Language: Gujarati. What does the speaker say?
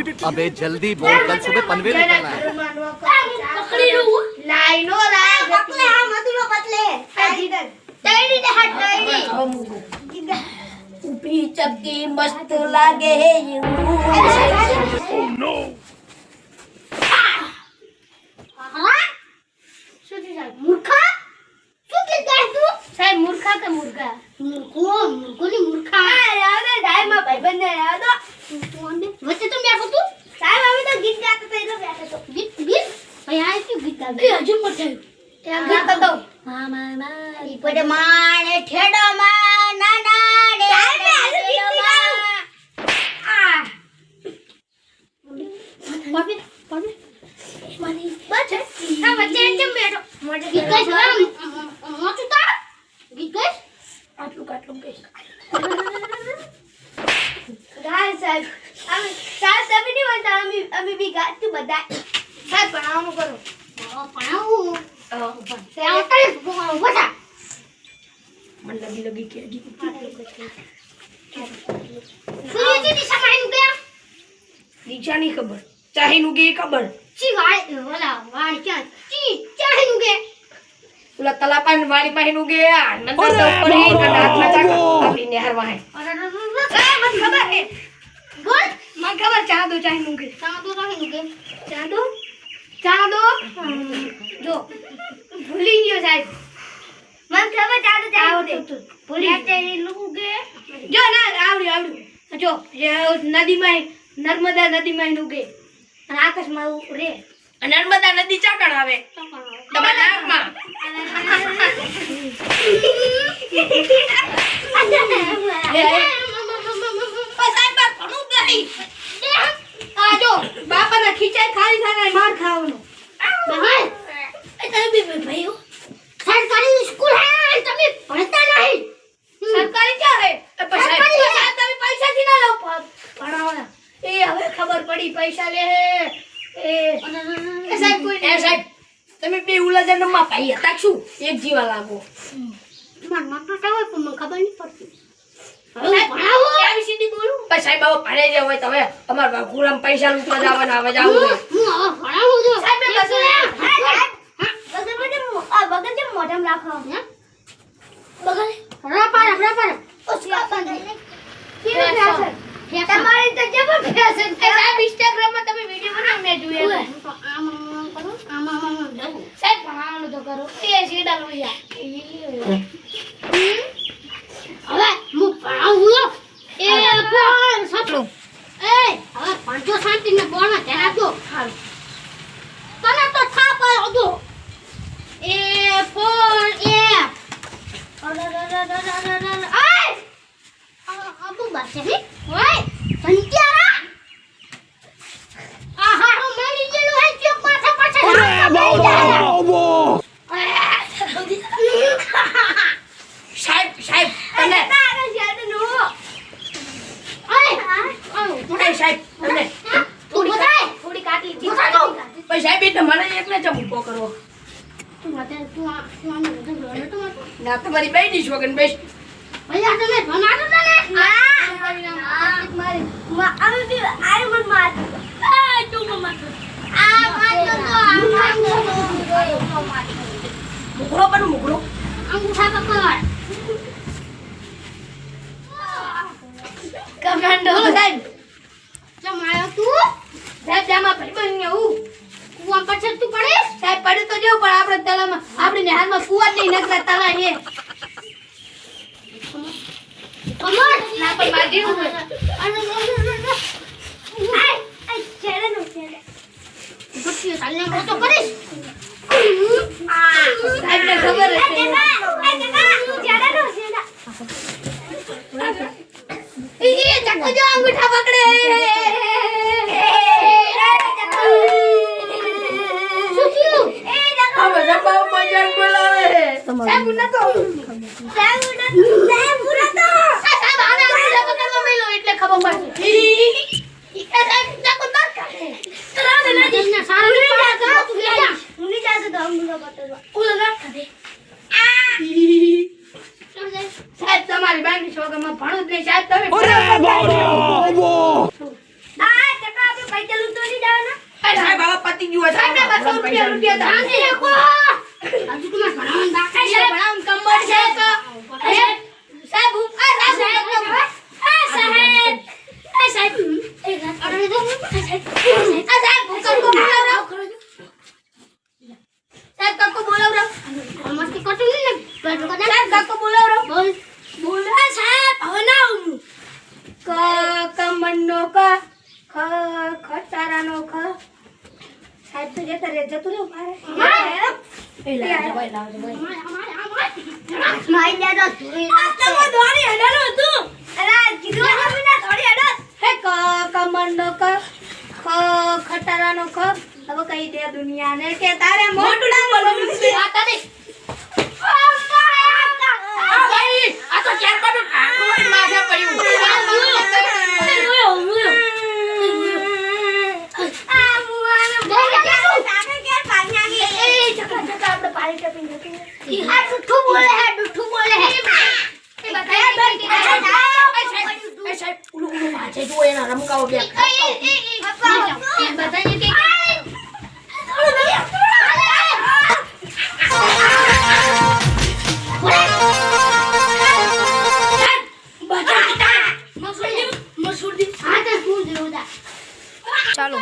अबे जल्दी बोल, कल सुबह पनवेल निकलना है। પકડી રહું લાઈનો લાય પકલે આ મધુલો પતલે તૈડી ને હાથ તૈડી ઊભી ચક્કી મસ્ત લાગે હે નો શું છે સાહેબ મૂર્ખા શું કે તું સાહેબ મૂર્ખા કે મુર્ગા મૂર્ખોની મૂર્ખા યાદ ગાય માં ભાઈબંધ ને યાદ વચ્ચે તો બેઠો તું સાહેબ હવે તો ગીત ગાતો તો એનો બેઠો તો ગીત ભાઈ આ શું ગીત ગાતો હજુ મત ત્યાં ગાતો તો ઈ પડે માને ઠેડો માં નાના ને સાહેબ હજુ ગીત ગાતો આ પાપી પાપી માની બચે હા વચ્ચે એમ બેઠો મોટે ગીત ગાય મોટું તા ગીત ગાય આટલું કાટલું કે ગાય સાહેબ અમે સાહેબ તમે નહીં વાંચતા અમે બી ગાતું બધા સાહેબ ભણાવવાનું કરો ભણાવું બધા મને લગી કે હજી સૂર્યજી દિશા માઈનું ગયા દિશા ની ખબર ચાહીનું કે ખબર ચી વાળી ઓલા વાળી ક્યાં ચી ચાહીનું કે ઓલા તલાપાન વાળી પાહીનું ગયા નંદર તો ઉપર હે હાથમાં ચાક આપણી નહેર વાહે અરે મન ખબર હે બોલ મને ખબર ચા દો ચાહીનું કે ચા દો જો ભૂલી ગયો સાહેબ મને ખબર ચા દો ભૂલી ચાહીનું કે જો ના આવડ્યું જો નદીમાં નર્મદા નદીમાં નું કે અને આકાશમાં રે નર્મદા નદી ચાકણ આવે તમારા નાકમાં આ જો બાપાના ખીચાઈ ખાલી ખાના માર ખાવાનો તમે ભાઈઓ સરકારી સ્કૂલ હે તમે ભણતા નહીં સરકારી ક્યાં હે સરકારી તમે પૈસાથી ના લો ભણાવવાના એ હવે ખબર પડી પૈસા લે હે એ સાહેબ કોઈ એ સાહેબ તમે બે ઉલા જન્મમાં ભાઈ હતા શું એક જીવા લાગો મન તો હોય પણ મને ખબર નહીં પડતી ભણાવો આવી સીધી બોલું પછી સાહેબ આવો ભણે જે હોય તો હવે અમાર ગુલામ પૈસા લૂંટવા જવાના આવે જાવું હોય હું હવે ભણાવું છું સાહેબ બગલ જે મોઢમ રાખો હે બગલ રપાર ઉસકા બંધ કેવો ફેશન તમારી તો જબર ફેશન છે સાહેબ Instagram માં તમે વિડિયો બનાવ મે જોયા આમ કરો આમ દઉં સાહેબ ભણાવવાનું તો કરો એ સીડા લોયા હવે હું ભણાવું એ કોણ સાચું એ હવે પાંચો શાંતિને બોલવા ધ્યાન આપજો હાલ તને તો થાપ આવ્યો દો એ ફોર એ આય અબુ બાસે હે ઓય સંત્યારા આહા હું મેલી ગયેલું હે ચોક માથા પાછળ સાહેબ તને સાહેબ તને થોડી કાટલી થી પછી સાહેબ એટલે મને એકને ચમ ઉભો કરો ના તમારી બેડી છોકન બેસ ભૈયા તમે ભમાડો ને મારી અમે બી આરે મન માર આ તું મત આ મારતો મુકરો પણ મુકરો અંગૂઠા પકડ કમાન્ડો સાહેબ જમાયો તું સાહેબ જામા ભાઈબંધ ને હું કુવા પર તું પડે સાહેબ પડે તો જેવું પણ આપણે તલામાં આપણે નહેરમાં કુવા નહીં નકરા તલા હે કમર ના પર માર જેવું આય છેડે નો છેડે બચ્ચી ચાલને તો કરીશ સાહેબ ને ખબર હશે છેડે નો છેડા એ ચક્કો જો અંગૂઠા પકડે સાહેબ ઉના તો એટલે ખબર પડે સાહેબ ચક્કો ના કરે તરાને ના સારા ઉની જાતો તો અંગૂઠા પકડવા ઓલા ના કરે સાહેબ તમારી બેંક છોકરામાં ભણું જ નહીં સાહેબ તમે પતી ગયું હોય સાહેબ ને 200 રૂપિયા ધાન રાખો હજુ તમારે ભણાવવાનું બાકી છે ભણાવવાનું કમર છે તો સાહેબ સાહેબ એક રાત કરે દો સાહેબ ભૂકર કો બોલાવ સાહેબ કાકો બોલાવ મસ્ત કટુ ને બેઠો કા સાહેબ કાકો બોલાવ બોલ સાહેબ હવે ના હું ક કમંડો ક ખ ખટારાનો ખ સાહેબ તો જતા રે જતું રે મારે એ લાવજો ભાઈ માઈ લે તો આ તો દોડી હેડલો તું અરે કીધું ના દોડી હેડો હે ક કમંડો ક ખ ખટારાનો ખ હવે કહી દે દુનિયાને કે તારે મોટું ના બોલવું છે આ તારે ભાઈ આ તો ચાર પાટું કાકુની માથે પડ્યું રમકાઓ બે ચાલો